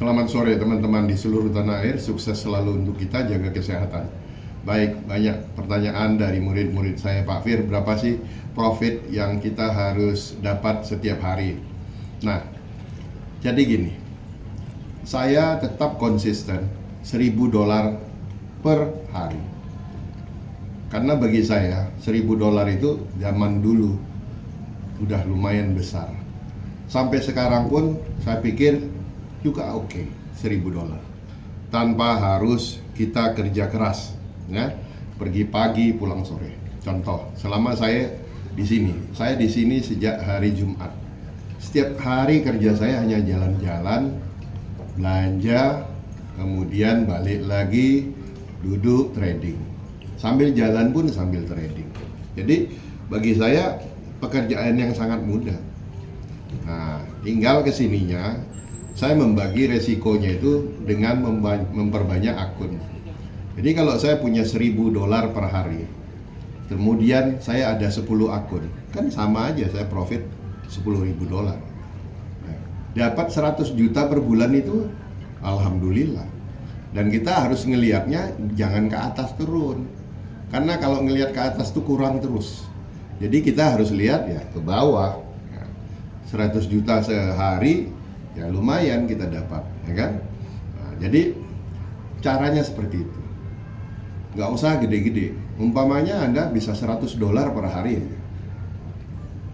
Selamat sore teman-teman di seluruh tanah air, sukses selalu untuk kita, jaga kesehatan. Baik, banyak pertanyaan dari murid-murid saya, Pak Fir, berapa sih profit yang kita harus dapat setiap hari? Nah, jadi gini, saya tetap konsisten $1.000 per hari. Karena bagi saya $1.000 itu zaman dulu udah lumayan besar. Sampai sekarang pun saya pikir juga oke, $1.000 tanpa harus kita kerja keras, ya, pergi pagi pulang sore. Contoh, selama saya di sini sejak hari Jumat. Setiap hari kerja saya hanya jalan-jalan, belanja, kemudian balik lagi, duduk trading. Sambil jalan pun sambil trading. Jadi bagi saya pekerjaan yang sangat mudah. Nah, tinggal kesininya saya membagi resikonya itu dengan memperbanyak akun. Jadi kalau saya punya $1.000 per hari, kemudian saya ada 10 akun, kan sama aja saya profit $10.000. Nah, dapat 100 juta per bulan itu alhamdulillah. Dan kita harus ngelihatnya jangan ke atas turun. Karena kalau ngelihat ke atas tuh kurang terus. Jadi kita harus lihat ya ke bawah. 100 juta sehari ya lumayan kita dapat, ya kan? Nah, jadi caranya seperti itu. Nggak usah gede-gede. Umpamanya Anda bisa $100 per hari aja.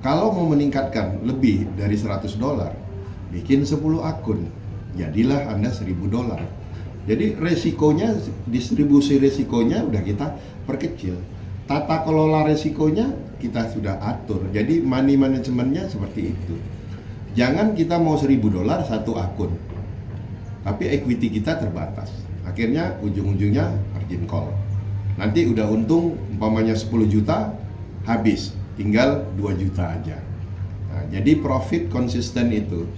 Kalau mau meningkatkan lebih dari $100, bikin 10 akun. Jadilah Anda $1.000. Jadi resikonya, distribusi resikonya udah kita perkecil. Tata kelola resikonya kita sudah atur. Jadi money managementnya seperti itu. Jangan kita mau $1.000 satu akun, tapi equity kita terbatas. Akhirnya ujung-ujungnya margin call. Nanti udah untung umpamanya 10 juta, habis, tinggal 2 juta aja. Nah, jadi profit konsisten itu,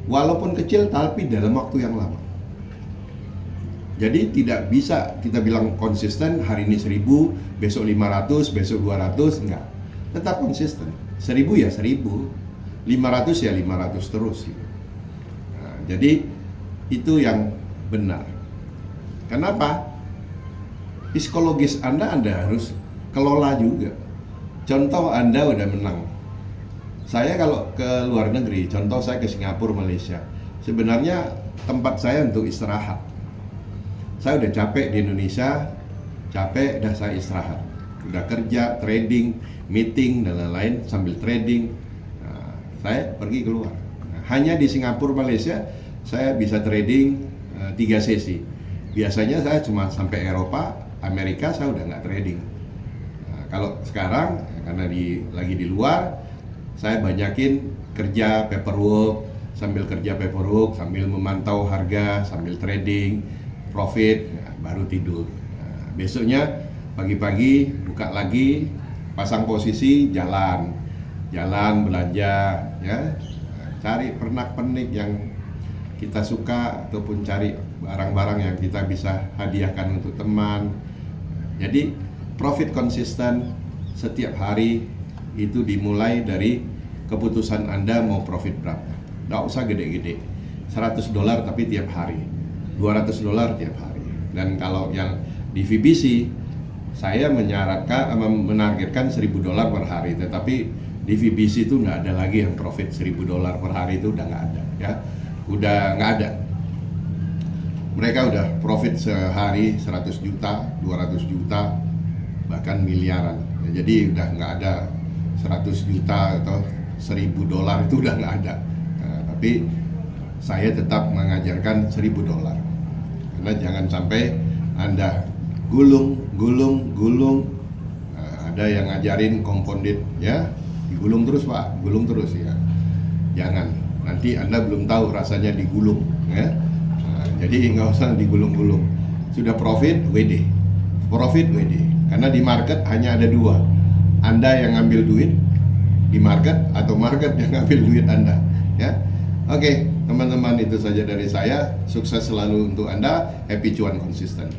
walaupun kecil tapi dalam waktu yang lama. Jadi tidak bisa kita bilang konsisten, hari ini 1.000, besok 500, besok 200, enggak. Tetap konsisten, 1.000 ya 1.000, 500 ya 500 terus gitu. Nah, jadi itu yang benar. Kenapa? Psikologis Anda harus kelola juga. Contoh Anda udah menang. Saya kalau ke luar negeri, contoh saya ke Singapura, Malaysia, sebenarnya tempat saya untuk istirahat. Saya udah capek di Indonesia, capek, dah saya istirahat. Udah kerja, trading, meeting, dan lain-lain sambil trading. Nah, saya pergi keluar. Nah, hanya di Singapura, Malaysia, saya bisa trading 3 sesi. Biasanya saya cuma sampai Eropa, Amerika saya udah nggak trading. Nah, kalau sekarang, karena lagi di luar, saya banyakin kerja paperwork, sambil memantau harga, sambil trading, profit, ya, baru tidur. Nah, besoknya pagi-pagi buka lagi, pasang posisi, jalan belanja, ya, cari pernak-pernik yang kita suka ataupun cari barang-barang yang kita bisa hadiahkan untuk teman. Jadi profit konsisten setiap hari itu dimulai dari keputusan Anda mau profit berapa. Nggak usah gede-gede, $100 tapi tiap hari, $200 tiap hari. Dan kalau yang di VBC, saya menargetkan $1.000 per hari. Tetapi di VBC itu nggak ada lagi yang profit $1.000 per hari, itu udah nggak ada, ya, udah nggak ada. Mereka udah profit sehari 100 juta, 200 juta, bahkan miliaran. Ya, jadi udah nggak ada 100 juta atau $1.000 itu udah nggak ada. Nah, tapi saya tetap mengajarkan $1.000. Karena jangan sampai Anda gulung. Nah, ada yang ngajarin compounded, ya, digulung terus Pak, gulung terus ya. Jangan, nanti Anda belum tahu rasanya digulung, ya. Nah, jadi nggak usah digulung-gulung. Sudah profit, WD. Karena di market hanya ada 2. Anda yang ngambil duit di market atau market yang ngambil duit Anda, ya. Oke, teman-teman, itu saja dari saya. Sukses selalu untuk Anda. Happy cuan konsisten.